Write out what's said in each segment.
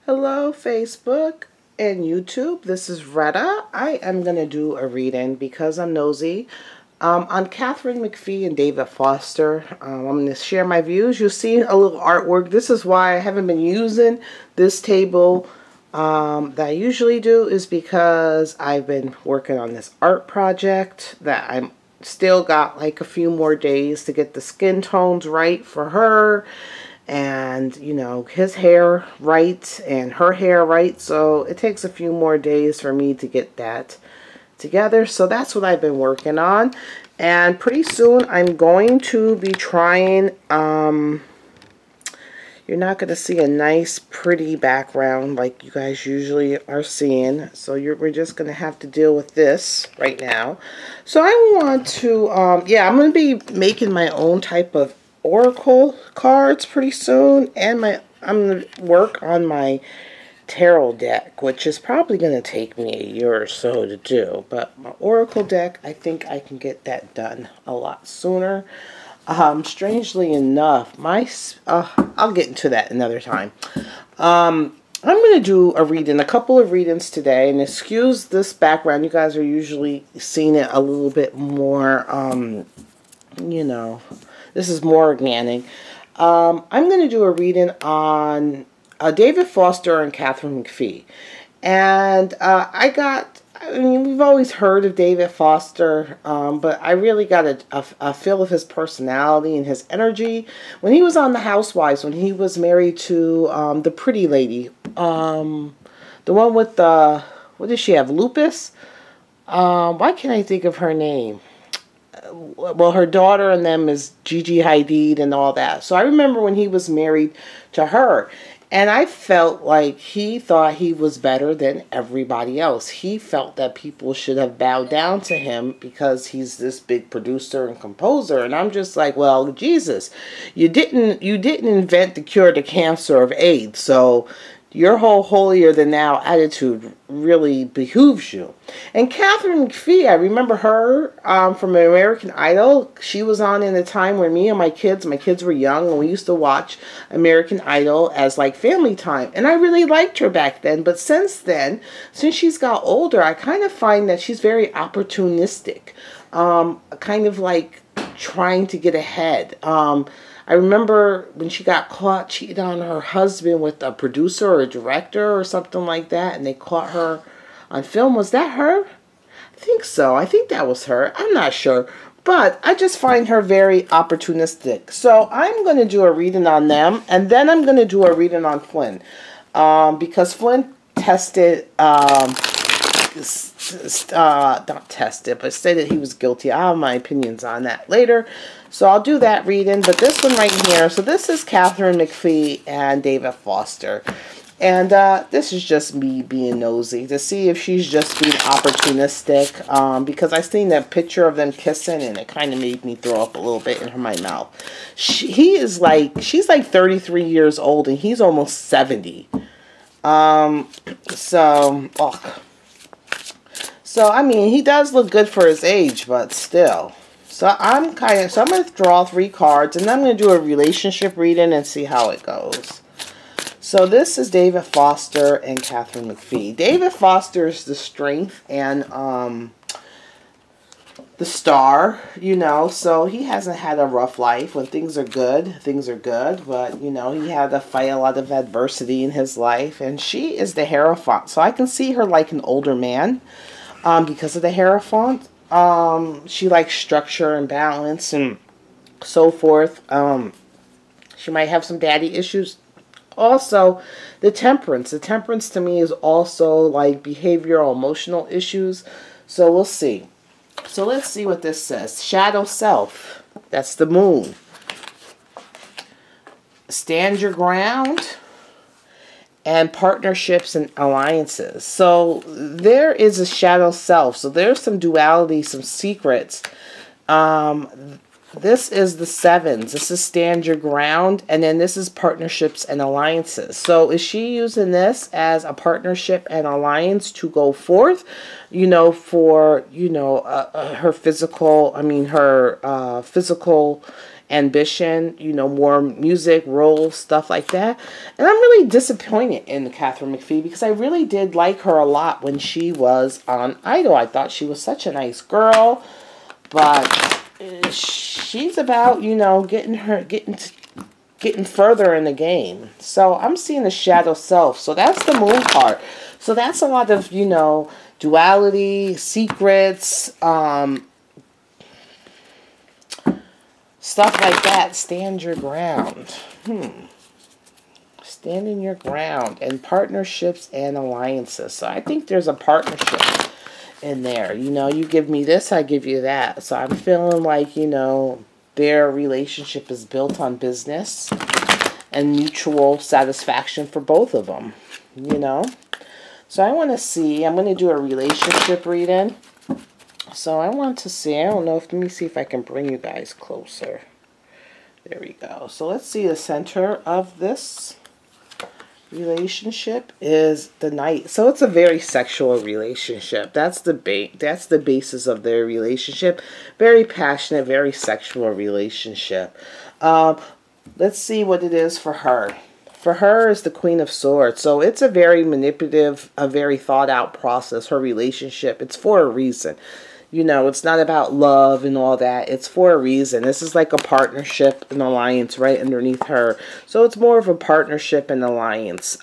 Hello, Facebook and YouTube. This is Retta. I am going to do a reading because I'm nosy on Katharine McPhee and David Foster. I'm going to share my views. You'll see a little artwork. This is why I haven't been using this table that I usually do, is because I've been working on this art project that I'm still got like a few more days to get the skin tones right for her, and you know, his hair right and her hair right, so it takes a few more days for me to get that together. So that's what I've been working on, and pretty soon I'm going to be trying you're not going to see a nice pretty background like you guys usually are seeing, so we're just going to have to deal with this right now. So I want to yeah, I'm going to be making my own type of oracle cards pretty soon, and I'm going to work on my tarot deck, which is probably going to take me a year or so to do, but my oracle deck, I think I can get that done a lot sooner. Strangely enough, I'll get into that another time. I'm going to do a couple of readings today, and excuse this background. You guys are usually seeing it a little bit more, you know, this is more organic. I'm going to do a reading on David Foster and Katharine McPhee. And I mean, we've always heard of David Foster, but I really got a feel of his personality and his energy when he was on The Housewives, when he was married to the pretty lady, the one with the, what does she have, lupus? Why can't I think of her name? Well, her daughter and them is Gigi Hadid and all that. So I remember when he was married to her, and I felt like he thought he was better than everybody else. He felt that people should have bowed down to him because he's this big producer and composer. And I'm just like, well, Jesus, you didn't invent the cure to cancer of AIDS, so your whole holier than thou attitude really behooves you. And Katharine McPhee, I remember her from American Idol. She was on in a time where me and my kids were young, and we used to watch American Idol as like family time. And I really liked her back then. But since then, since she's got older, I kind of find that she's very opportunistic, kind of like trying to get ahead. I remember when she got caught cheating on her husband with a producer or a director or something like that, and they caught her on film. Was that her? I think so. I think that was her. I'm not sure. But I just find her very opportunistic. So I'm going to do a reading on them, and then I'm going to do a reading on Flynn. Because Flynn tested, not tested, but said that he was guilty. I'll have my opinions on that later. So I'll do that reading, but this one right here, so this is Katharine McPhee and David Foster. And this is just me being nosy to see if she's just being opportunistic, because I seen that picture of them kissing, and it kind of made me throw up a little bit in my mouth. She's like 33 years old, and he's almost 70. So I mean, he does look good for his age, but still. So I'm going to draw 3 cards, and then I'm going to do a relationship reading and see how it goes. So this is David Foster and Katharine McPhee. David Foster is the strength and the star, you know, so he hasn't had a rough life. When things are good, but, you know, he had to fight a lot of adversity in his life, and she is the Hierophant. So I can see her like an older man because of the Hierophant. She likes structure and balance and so forth. She might have some daddy issues. Also, the Temperance. The Temperance to me is also like behavioral, emotional issues. So we'll see. So let's see what this says. Shadow Self. That's the Moon. Stand Your Ground. And partnerships and alliances. So there is a shadow self. So there's some duality, some secrets. This is the Sevens. This is Stand Your Ground. And then this is partnerships and alliances. So is she using this as a partnership and alliance to go forth? You know, for, you know, her physical, I mean, her physical ambition, you know, more music, roles, stuff like that. And I'm really disappointed in Katharine McPhee because I really did like her a lot when she was on Idol. I thought she was such a nice girl, but she's about, you know, getting further in the game. So I'm seeing the shadow self. So that's the moon card. So that's a lot of, you know, duality, secrets, stuff like that. Stand your ground. Standing your ground. And partnerships and alliances. So I think there's a partnership in there. You know, you give me this, I give you that. So I'm feeling like, you know, their relationship is built on business and mutual satisfaction for both of them. You know? So I want to see, I'm going to do a relationship reading. So I want to see, I don't know if, let me see if I can bring you guys closer. There we go. So let's see, the center of this relationship is the Knight. So it's a very sexual relationship. That's the basis of their relationship. Very passionate, very sexual relationship. Let's see what it is for her. For her is the Queen of Swords. So it's a very manipulative, a very thought out process, her relationship. It's for a reason. You know, it's not about love and all that. It's for a reason. This is like a partnership, an alliance right underneath her. So it's more of a partnership and alliance.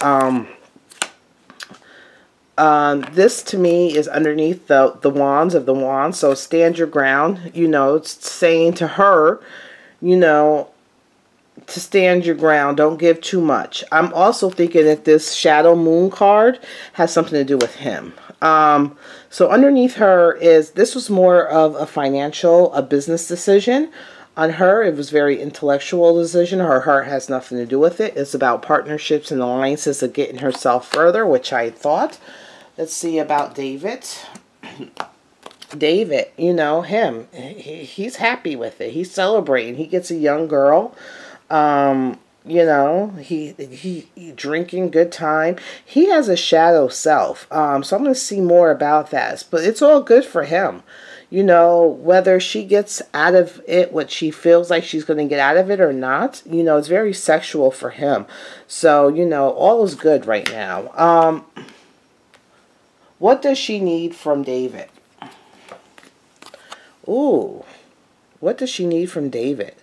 This to me is underneath the wands of the wands. So stand your ground. You know, it's saying to her, you know, to stand your ground. Don't give too much. I'm also thinking that this shadow moon card has something to do with him. So underneath her is, this was more of a financial, a business decision. On her, it was very intellectual decision. Her heart has nothing to do with it. It's about partnerships and alliances of getting herself further, which I thought. Let's see about David. David, you know, him. He's happy with it. He's celebrating. He gets a young girl. You know, he drinking, good time. He has a shadow self. So I'm going to see more about that. But it's all good for him. You know, whether she gets out of it what she feels like she's going to get out of it or not, you know, it's very sexual for him. So, you know, all is good right now. What does she need from David? Ooh, what does she need from David?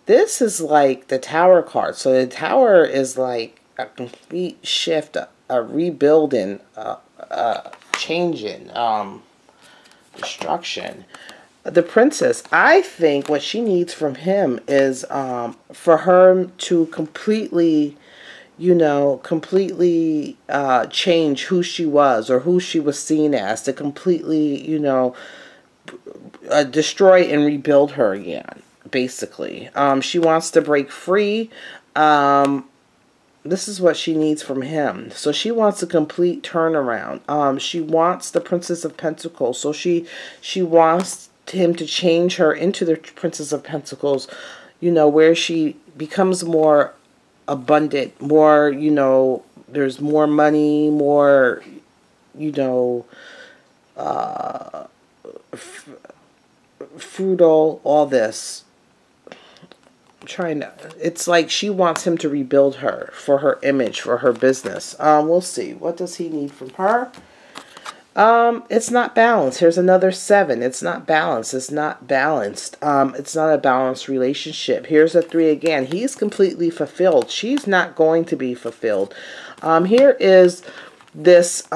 This is like the Tower card. So the Tower is like a complete shift, a rebuilding, changing, destruction. The Princess, I think what she needs from him is for her to completely, you know, completely change who she was or who she was seen as, to completely, you know, destroy and rebuild her again. Basically, she wants to break free. This is what she needs from him. So she wants a complete turnaround. She wants the Princess of Pentacles. So she wants him to change her into the Princess of Pentacles, you know, where she becomes more abundant, more, you know, there's more money, more, you know, frugal, all this. Trying to, it's like she wants him to rebuild her for her image, for her business. We'll see. What does he need from her? It's not balanced. Here's another 7. It's not balanced. It's not balanced. It's not a balanced relationship. Here's a 3 again. He's completely fulfilled. She's not going to be fulfilled. Here is this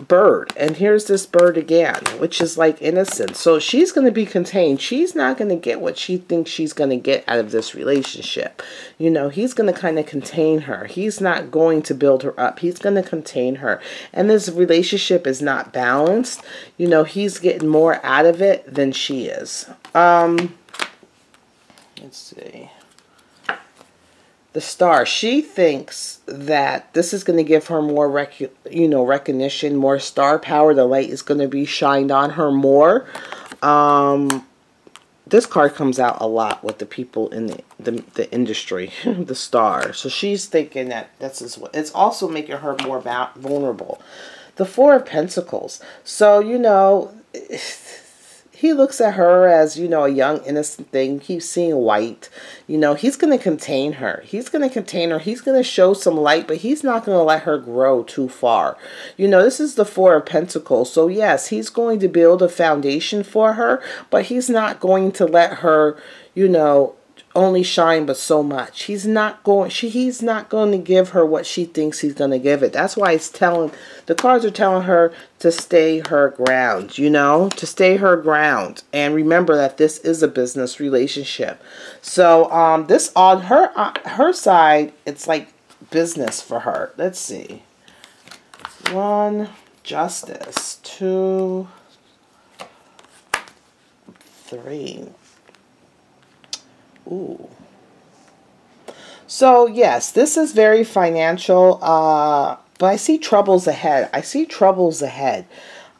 bird, and here's this bird again, which is like innocent. So she's going to be contained. She's not going to get what she thinks she's going to get out of this relationship. You know, he's going to kind of contain her. He's not going to build her up. He's going to contain her. And this relationship is not balanced. You know, he's getting more out of it than she is. Let's see. The Star, she thinks that this is going to give her more recognition, more star power. The light is going to be shined on her more. This card comes out a lot with the people in the industry, the Star. So she's thinking that it's also making her more vulnerable. The Four of Pentacles. So, you know, he looks at her as, you know, a young, innocent thing. Keeps seeing white. You know, he's going to contain her. He's going to contain her. He's going to show some light, but he's not going to let her grow too far. You know, this is the Four of Pentacles. So, yes, he's going to build a foundation for her, but he's not going to let her, you know, only shine but so much. He's not going to give her what she thinks he's going to give it. That's why it's telling, the cards are telling her to stay her ground, you know, to stay her ground. And remember that this is a business relationship. So this on her side, it's like business for her. Let's see. 1, Justice. 2, 3. Ooh. So, yes, this is very financial, but I see troubles ahead. I see troubles ahead.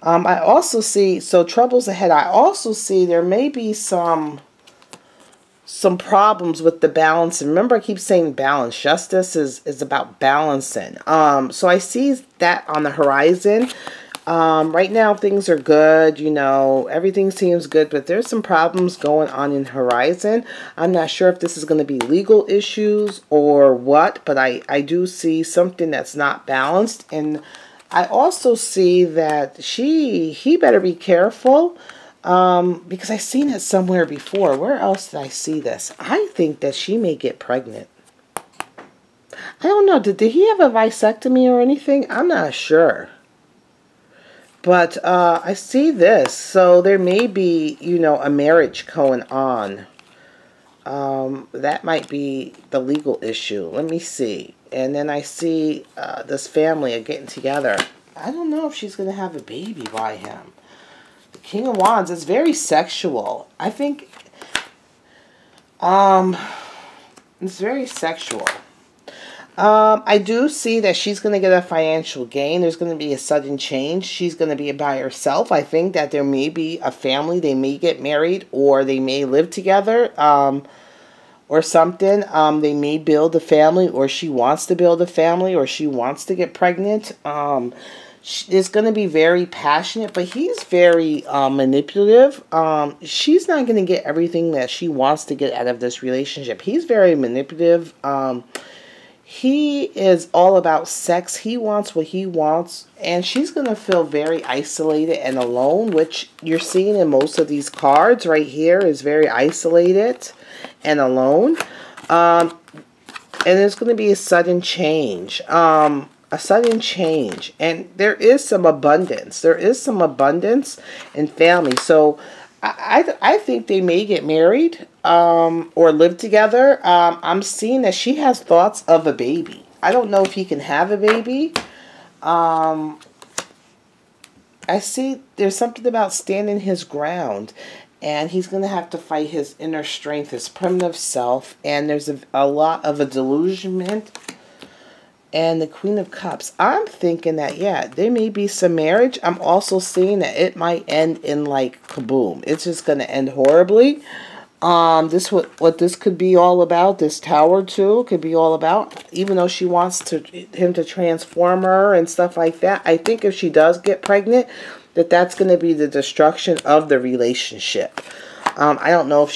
I also see, so troubles ahead, I also see there may be some problems with the balance. And remember, I keep saying balance. Justice is about balancing. So I see that on the horizon. Right now things are good, you know, everything seems good, but there's some problems going on in horizon. I'm not sure if this is going to be legal issues or what, but I do see something that's not balanced. And I also see that he better be careful, because I've seen it somewhere before. Where else did I see this? I think that she may get pregnant. I don't know. Did he have a vasectomy or anything? I'm not sure. But I see this, so there may be, you know, a marriage going on. That might be the legal issue. Let me see. And then I see this family are getting together. I don't know if she's going to have a baby by him. The King of Wands is very sexual. I think it's very sexual. I do see that she's going to get a financial gain. There's going to be a sudden change. She's going to be by herself. I think that there may be a family. They may get married, or they may live together, or something. They may build a family, or she wants to build a family, or she wants to get pregnant. It's going to be very passionate, but he's very manipulative. She's not going to get everything that she wants to get out of this relationship. He's very manipulative. He is all about sex. He wants what he wants. And she's going to feel very isolated and alone, which you're seeing in most of these cards right here is very isolated and alone. And there's going to be a sudden change. A sudden change. And there is some abundance. There is some abundance in family. So I think they may get married or live together. I'm seeing that she has thoughts of a baby. I don't know if he can have a baby. I see there's something about standing his ground. And he's going to have to fight his inner strength, his primitive self. And there's a lot of a delusionment. And the Queen of Cups. I'm thinking that, yeah, there may be some marriage. I'm also seeing that it might end in like kaboom. It's just going to end horribly. This what this could be all about. This Tower too could be all about. Even though she wants him to transform her and stuff like that. I think if she does get pregnant, that's going to be the destruction of the relationship. I don't know if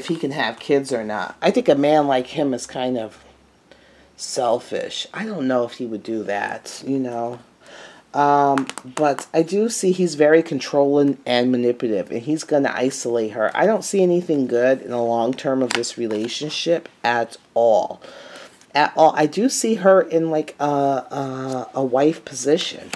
he can have kids or not. I think a man like him is kind of selfish. I don't know if he would do that, you know. But I do see he's very controlling and manipulative, and he's going to isolate her. I don't see anything good in the long term of this relationship at all. At all. I do see her in like a wife position.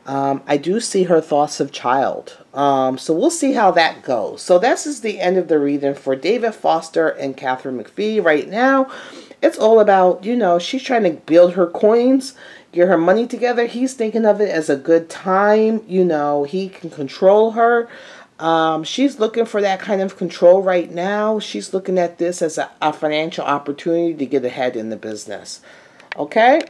I do see her thoughts of child. So we'll see how that goes. So this is the end of the reading for David Foster and Katharine McPhee right now. It's all about, you know, she's trying to build her coins, get her money together. He's thinking of it as a good time. You know, he can control her. She's looking for that kind of control right now. She's looking at this as a financial opportunity to get ahead in the business. Okay?